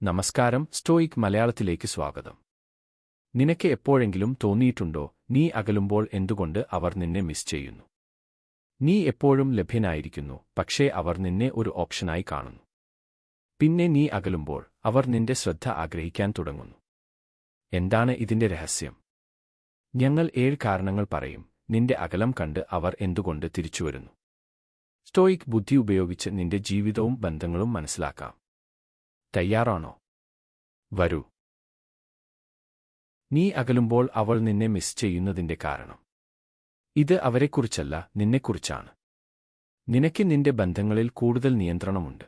നമസ്കാരം, സ്റ്റോയിക് മലയാളത്തിലേക്ക് സ്വാഗതം. നിനക്ക് എപ്പോഴെങ്കിലും തോന്നിയിട്ടുണ്ടോ, നീ അകലുമ്പോൾ എന്തുകൊണ്ട് അവർ നിന്നെ മിസ് ചെയ്യുന്നു? നീ എപ്പോഴും ലഭ്യനായിരിക്കുന്നു, പക്ഷേ അവർ നിന്നെ ഒരു ഓപ്ഷനായി കാണുന്നു. പിന്നെ നീ അകലുമ്പോൾ അവർ നിന്റെ ശ്രദ്ധ ആഗ്രഹിക്കാൻ തുടങ്ങുന്നു. എന്താണ് ഇതിന്റെ രഹസ്യം? ഞങ്ങൾ 7 കാരണങ്ങൾ പറയും. നിന്റെ അകലം കണ്ട് അവർ എന്തുകൊണ്ട് തിരിച്ചുവരുന്നു. സ്റ്റോയിക് ബുദ്ധി ഉപയോഗിച്ച് നിന്റെ ജീവിതവും ബന്ധങ്ങളും മനസ്സിലാക്കാം. തയ്യാറാണോ? വരൂ. നീ അകലുമ്പോൾ അവൾ നിന്നെ മിസ് ചെയ്യുന്നതിന്റെ കാരണം. ഇത് അവരെക്കുറിച്ചല്ല, നിന്നെക്കുറിച്ചാണ്. നിനക്ക് നിന്റെ ബന്ധങ്ങളിൽ കൂടുതൽ നിയന്ത്രണമുണ്ട്.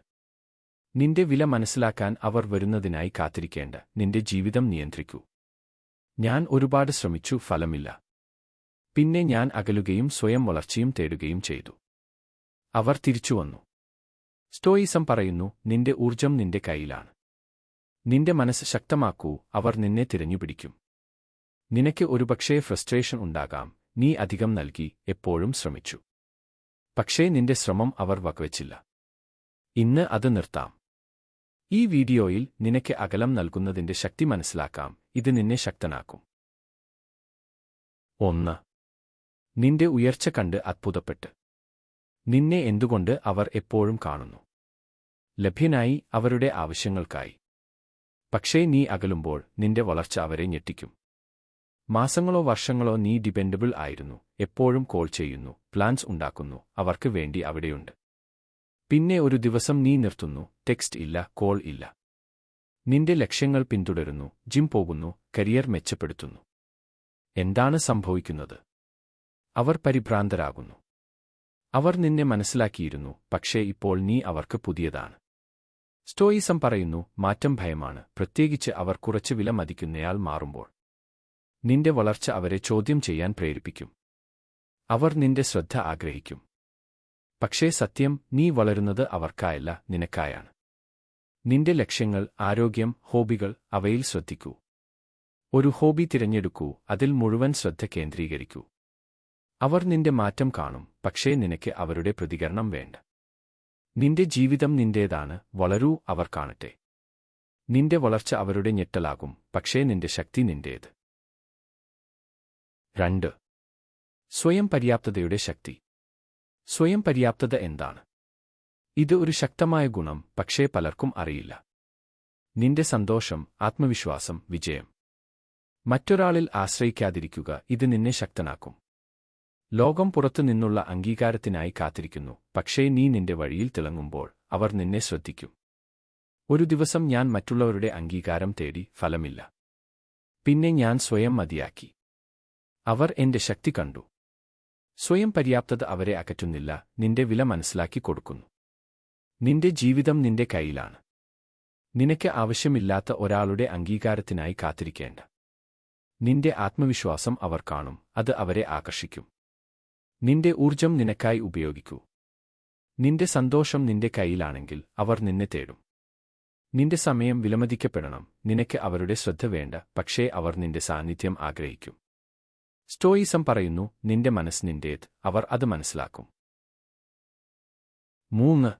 നിന്റെ വില മനസ്സിലാക്കാൻ അവർ വരുന്നതിനായി കാത്തിരിക്കേണ്ട. നിന്റെ ജീവിതം നിയന്ത്രിക്കൂ. ഞാൻ ഒരുപാട് ശ്രമിച്ചു, ഫലമില്ല. പിന്നെ ഞാൻ അകലുകയും സ്വയം വളർച്ചയും തേടുകയും ചെയ്തു. അവർ തിരിച്ചുവന്നു. സ്റ്റോയിസം പറയുന്നു, നിന്റെ ഊർജം നിന്റെ കയ്യിലാണ്. നിന്റെ മനസ്സ് ശക്തമാക്കൂ, അവർ നിന്നെ തിരഞ്ഞുപിടിക്കും. നിനക്ക് ഒരുപക്ഷേ ഫ്രസ്ട്രേഷൻ ഉണ്ടാകാം, നീ അധികം നൽകി, എപ്പോഴും ശ്രമിച്ചു. പക്ഷേ നിന്റെ ശ്രമം അവർ വകവെച്ചില്ല. ഇന്ന് അത് നിർത്താം. ഈ വീഡിയോയിൽ നിനക്ക് അകലം നൽകുന്നതിന്റെ ശക്തി മനസ്സിലാക്കാം. ഇത് നിന്നെ ശക്തനാക്കും. 1. നിന്റെ ഉയർച്ച കണ്ട് അത്ഭുതപ്പെട്ട്. നിന്നെ എന്തുകൊണ്ട് അവർ എപ്പോഴും കാണുന്നു? ലഭ്യനായി, അവരുടെ ആവശ്യങ്ങൾക്കായി. പക്ഷേ നീ അകലുമ്പോൾ നിന്റെ വളർച്ച അവരെ ഞെട്ടിക്കും. മാസങ്ങളോ വർഷങ്ങളോ നീ ഡിപെൻഡബിൾ ആയിരുന്നു, എപ്പോഴും കോൾ ചെയ്യുന്നു, പ്ലാൻസ് ഉണ്ടാക്കുന്നു, അവർക്ക് വേണ്ടി അവിടെയുണ്ട്. പിന്നെ ഒരു ദിവസം നീ നിർത്തുന്നു, ടെക്സ്റ്റ് ഇല്ല, കോൾ ഇല്ല. നിന്റെ ലക്ഷ്യങ്ങൾ പിന്തുടരുന്നു, ജിം പോകുന്നു, കരിയർ മെച്ചപ്പെടുത്തുന്നു. എന്താണ് സംഭവിക്കുന്നത്? അവർ പരിഭ്രാന്തരാകുന്നു. അവർ നിന്നെ മനസ്സിലാക്കിയിരുന്നു, പക്ഷേ ഇപ്പോൾ നീ അവർക്ക് പുതിയതാണ്. സ്റ്റോയിസം പറയുന്നു, മാറ്റം ഭയമാണ്, പ്രത്യേകിച്ച് അവർ കുറച്ച് വില മതിക്കുന്നയാൾ മാറുമ്പോൾ. നിന്റെ വളർച്ച അവരെ ചോദ്യം ചെയ്യാൻ പ്രേരിപ്പിക്കും. അവർ നിന്റെ ശ്രദ്ധ ആഗ്രഹിക്കും. പക്ഷേ സത്യം, നീ വളരുന്നത് അവർക്കായല്ല, നിനക്കായാണ്. നിന്റെ ലക്ഷ്യങ്ങൾ, ആരോഗ്യം, ഹോബികൾ, അവയിൽ ശ്രദ്ധിക്കൂ. ഒരു ഹോബി തിരഞ്ഞെടുക്കൂ, അതിൽ മുഴുവൻ ശ്രദ്ധ കേന്ദ്രീകരിക്കൂ. അവർ നിന്റെ മാറ്റം കാണും, പക്ഷേ നിനക്ക് അവരുടെ പ്രതികരണം വേണ്ട. നിന്റെ ജീവിതം നിന്റേതാണ്, വളരൂ, അവർ കാണട്ടെ. നിന്റെ വളർച്ച അവരുടെ ഞെട്ടലാകും, പക്ഷേ നിന്റെ ശക്തി നിന്റേത്. 2. സ്വയം പര്യാപ്തതയുടെ ശക്തി. സ്വയം പര്യാപ്തത എന്താണ്? ഇത് ഒരു ശക്തമായ ഗുണം, പക്ഷേ പലർക്കും അറിയില്ല. നിന്റെ സന്തോഷം, ആത്മവിശ്വാസം, വിജയം. മറ്റൊരാളിൽ ആശ്രയിക്കാതിരിക്കുക, ഇത് നിന്നെ ശക്തനാക്കും. ലോകം പുറത്തു നിന്നുള്ള അംഗീകാരത്തിനായി കാത്തിരിക്കുന്നു, പക്ഷേ നീ നിന്റെ വഴിയിൽ തിളങ്ങുമ്പോൾ അവർ നിന്നെ ശ്രദ്ധിക്കും. ഒരു ദിവസം ഞാൻ മറ്റുള്ളവരുടെ അംഗീകാരം തേടി, ഫലമില്ല. പിന്നെ ഞാൻ സ്വയം മതിയാക്കി. അവർ എന്റെ ശക്തി കണ്ടു. സ്വയം പര്യാപ്തത അവരെ അകറ്റുന്നില്ല, നിന്റെ വില മനസ്സിലാക്കി കൊടുക്കുന്നു. നിന്റെ ജീവിതം നിന്റെ കയ്യിലാണ്. നിനക്ക് ആവശ്യമില്ലാത്ത ഒരാളുടെ അംഗീകാരത്തിനായി കാത്തിരിക്കേണ്ട. നിന്റെ ആത്മവിശ്വാസം അവർ കാണും, അത് അവരെ ആകർഷിക്കും. നിന്റെ ഊർജം നിനക്കായി ഉപയോഗിക്കൂ. നിന്റെ സന്തോഷം നിന്റെ കയ്യിലാണെങ്കിൽ അവർ നിന്നെ തേടും. നിന്റെ സമയം വിലമതിക്കപ്പെടണം, നിനക്ക് അവരുടെ ശ്രദ്ധ വേണ്ട, പക്ഷേ അവർ നിന്റെ സാന്നിധ്യം ആഗ്രഹിക്കും. സ്റ്റോയിസം പറയുന്നു, നിന്റെ മനസ്സ് നിന്റേത്, അവർ അത് മനസ്സിലാക്കും. 3.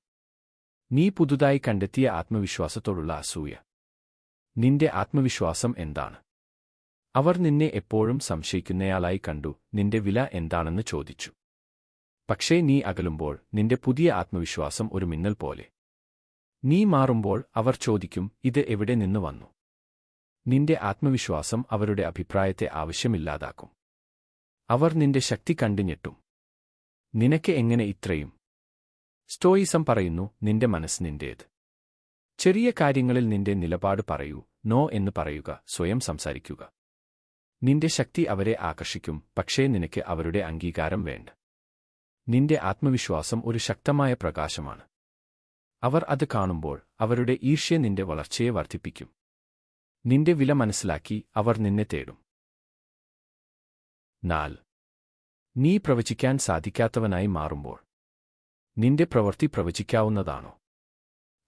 നീ പുതുതായി കണ്ടെത്തിയ ആത്മവിശ്വാസത്തോടുള്ള അസൂയ. നിന്റെ ആത്മവിശ്വാസം എന്താണ്? അവർ നിന്നെ എപ്പോഴും സംശയിക്കുന്നയാളായി കണ്ടു, നിന്റെ വില എന്താണെന്ന് ചോദിച്ചു. പക്ഷേ നീ അകലുമ്പോൾ നിന്റെ പുതിയ ആത്മവിശ്വാസം ഒരു മിന്നൽ പോലെ. നീ മാറുമ്പോൾ അവർ ചോദിക്കും, ഇത് എവിടെ നിന്ന് വന്നു? നിന്റെ ആത്മവിശ്വാസം അവരുടെ അഭിപ്രായത്തെ ആവശ്യമില്ലാതാക്കും. അവർ നിന്റെ ശക്തി കണ്ടു ഞെട്ടും. നിനക്ക് എങ്ങനെ ഇത്രയും? സ്റ്റോയിസം പറയുന്നു, നിന്റെ മനസ്സ് നിന്റേത്. ചെറിയ കാര്യങ്ങളിൽ നിന്റെ നിലപാട് പറയൂ, നോ എന്ന് പറയുക, സ്വയം സംസാരിക്കുക. നിന്റെ ശക്തി അവരെ ആകർഷിക്കും, പക്ഷേ നിനക്ക് അവരുടെ അംഗീകാരം വേണ്ട. നിന്റെ ആത്മവിശ്വാസം ഒരു ശക്തമായ പ്രകാശമാണ്. അവർ അത് കാണുമ്പോൾ അവരുടെ ഈർഷ്യ നിന്റെ വളർച്ചയെ വർദ്ധിപ്പിക്കും. നിന്റെ വില മനസ്സിലാക്കി അവർ നിന്നെ തേടും. 4. നീ പ്രവചിക്കാൻ സാധിക്കാത്തവനായി മാറുമ്പോൾ. നിന്റെ പ്രവൃത്തി പ്രവചിക്കാവുന്നതാണോ?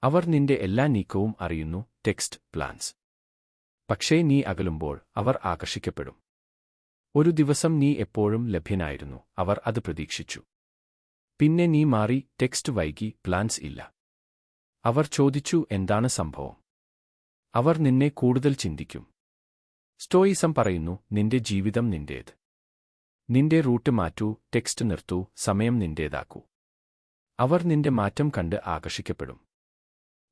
അവർ നിന്റെ എല്ലാ നീക്കവും അറിയുന്നു, ടെക്സ്റ്റ്, പ്ലാൻസ്. പക്ഷേ നീ അകലുമ്പോൾ അവർ ആകർഷിക്കപ്പെടും. ഒരു ദിവസം നീ എപ്പോഴും ലഭ്യനായിരുന്നു, അവർ അത് പ്രതീക്ഷിച്ചു. പിന്നെ നീ മാറി, ടെക്സ്റ്റ് വൈകി, പ്ലാൻസ് ഇല്ല. അവർ ചോദിച്ചു, എന്താണ് സംഭവം? അവർ നിന്നെ കൂടുതൽ ചിന്തിക്കും. സ്റ്റോയിസം പറയുന്നു, നിന്റെ ജീവിതം നിന്റേത്. നിന്റെ റൂട്ട് മാറ്റൂ, ടെക്സ്റ്റ് നിർത്തൂ, സമയം നിന്റേതാക്കൂ. അവർ നിന്റെ മാറ്റം കണ്ട് ആകർഷിക്കപ്പെടും.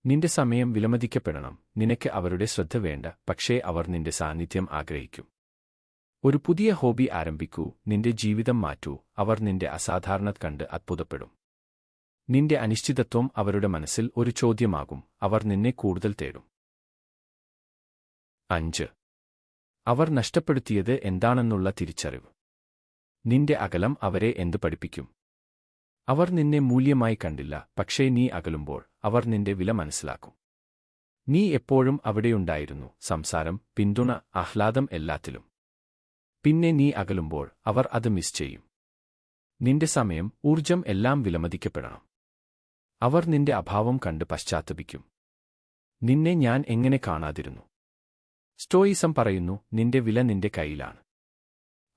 നിന്റെ സമയം വിലമതിക്കപ്പെടണം. നിനക്ക് അവരുടെ ശ്രദ്ധ വേണ്ട, പക്ഷേ അവർ നിന്റെ സാന്നിധ്യം ആഗ്രഹിക്കും. ഒരു പുതിയ ഹോബി ആരംഭിക്കൂ, നിന്റെ ജീവിതം മാറ്റൂ, അവർ നിന്റെ അസാധാരണത കണ്ട് അത്ഭുതപ്പെടും. നിന്റെ അനിശ്ചിതത്വം അവരുടെ മനസ്സിൽ ഒരു ചോദ്യമാകും, അവർ നിന്നെ കൂടുതൽ തേടും. 5. അവർ നഷ്ടപ്പെടുത്തിയത് എന്താണെന്നുള്ള തിരിച്ചറിവ്. നിന്റെ അകലം അവരെ എന്ത് പഠിപ്പിക്കും? അവർ നിന്നെ മൂല്യമായി കണ്ടില്ല, പക്ഷേ നീ അകലുമ്പോൾ അവർ നിന്റെ വില മനസ്സിലാക്കും. നീ എപ്പോഴും അവിടെയുണ്ടായിരുന്നു, സംസാരം, പിന്തുണ, ആഹ്ലാദം, എല്ലാത്തിലും. പിന്നെ നീ അകലുമ്പോൾ അവർ അത് മിസ് ചെയ്യും. നിന്റെ സമയം, ഊർജം എല്ലാം വിലമതിക്കപ്പെടണം. അവർ നിന്റെ അഭാവം കണ്ട് പശ്ചാത്തപിക്കും. നിന്നെ ഞാൻ എങ്ങനെ കാണാതിരുന്നു? സ്റ്റോയിസം പറയുന്നു, നിന്റെ വില നിന്റെ കയ്യിലാണ്.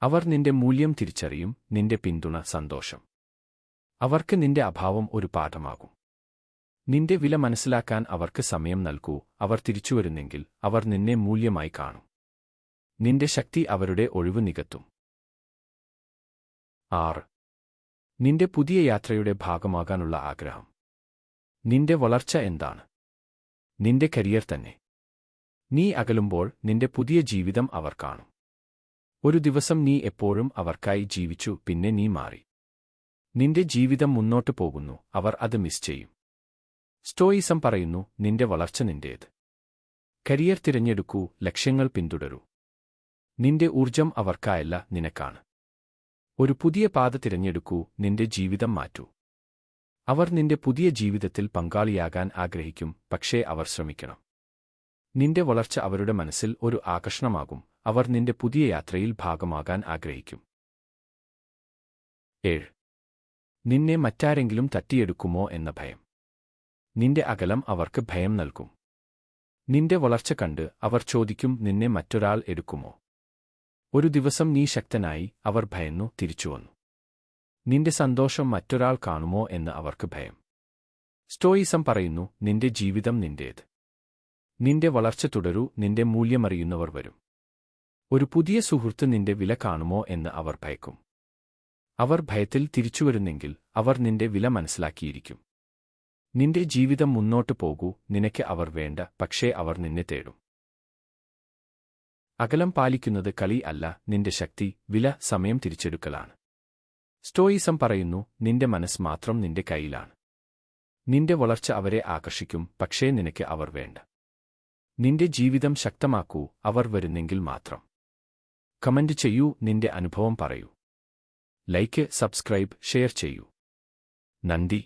അവർ നിന്റെ മൂല്യം തിരിച്ചറിയും, നിന്റെ പിന്തുണ, സന്തോഷം. അവർക്ക് നിന്റെ അഭാവം ഒരു പാഠമാകും. നിന്റെ വില മനസ്സിലാക്കാൻ അവർക്ക് സമയം നൽകൂ. അവർ തിരിച്ചുവരുന്നെങ്കിൽ അവർ നിന്നെ മൂല്യമായി കാണും. നിന്റെ ശക്തി അവരുടെ ഒഴിവ് നികത്തും. 6. നിന്റെ പുതിയ യാത്രയുടെ ഭാഗമാകാനുള്ള ആഗ്രഹം. നിന്റെ വളർച്ച എന്താണ്? നിന്റെ കരിയർ തന്നെ. നീ അകലുമ്പോൾ നിന്റെ പുതിയ ജീവിതം അവർ കാണും. ഒരു ദിവസം നീ എപ്പോഴും അവർക്കായി ജീവിച്ചു, പിന്നെ നീ മാറി. നിന്റെ ജീവിതം മുന്നോട്ട് പോകുന്നു, അവർ അത് മിസ് ചെയ്യും. സ്റ്റോയിസം പറയുന്നു, നിന്റെ വളർച്ച നിന്റേത്. കരിയർ തിരഞ്ഞെടുക്കൂ, ലക്ഷ്യങ്ങൾ പിന്തുടരൂ. നിന്റെ ഊർജം അവർക്കായല്ല, നിനക്കാണ്. ഒരു പുതിയ പാത തിരഞ്ഞെടുക്കൂ, നിന്റെ ജീവിതം മാറ്റൂ. അവർ നിന്റെ പുതിയ ജീവിതത്തിൽ പങ്കാളിയാകാൻ ആഗ്രഹിക്കും, പക്ഷേ അവർ ശ്രമിക്കണം. നിന്റെ വളർച്ച അവരുടെ മനസ്സിൽ ഒരു ആകർഷണമാകും, അവർ നിന്റെ പുതിയ യാത്രയിൽ ഭാഗമാകാൻ ആഗ്രഹിക്കും. 7. നിന്നെ മറ്റാരെങ്കിലും തട്ടിയെടുക്കുമോ എന്ന ഭയം. നിന്റെ അകലം അവർക്ക് ഭയം നൽകും. നിന്റെ വളർച്ച കണ്ട് അവർ ചോദിക്കും, നിന്നെ മറ്റൊരാൾ എടുക്കുമോ? ഒരു ദിവസം നീ ശക്തനായി, അവർ ഭയന്നു, തിരിച്ചുവന്നു. നിന്റെ സന്തോഷം മറ്റൊരാൾ കാണുമോ എന്ന് അവർക്ക് ഭയം. സ്റ്റോയിസം പറയുന്നു, നിന്റെ ജീവിതം നിന്റേത്. നിന്റെ വളർച്ച തുടരൂ, നിന്റെ മൂല്യമറിയുന്നവർ വരും. ഒരു പുതിയ സുഹൃത്ത് നിന്റെ വില കാണുമോ എന്ന് അവർ ഭയക്കും. അവർ ഭയത്തിൽ തിരിച്ചുവരുന്നെങ്കിൽ അവർ നിന്റെ വില മനസ്സിലാക്കിയിരിക്കും. നിന്റെ ജീവിതം മുന്നോട്ട് പോകൂ, നിനക്ക് അവർ വേണ്ട, പക്ഷേ അവർ നിന്നെ തേടും. അകലം പാലിക്കുന്നത് കളി അല്ല, നിന്റെ ശക്തി, വില, സമയം തിരിച്ചെടുക്കലാണ്. സ്റ്റോയിസം പറയുന്നു, നിന്റെ മനസ്സ് മാത്രം നിന്റെ കയ്യിലാണ്. നിന്റെ വളർച്ച അവരെ ആകർഷിക്കും, പക്ഷേ നിനക്ക് അവർ വേണ്ട. നിന്റെ ജീവിതം ശക്തമാക്കൂ, അവർ വരുന്നെങ്കിൽ മാത്രം. കമന്റ് ചെയ്യൂ, നിന്റെ അനുഭവം പറയൂ. ലൈക്ക്, സബ്സ്ക്രൈബ്, ഷെയർ ചെയ്യൂ. നന്ദി.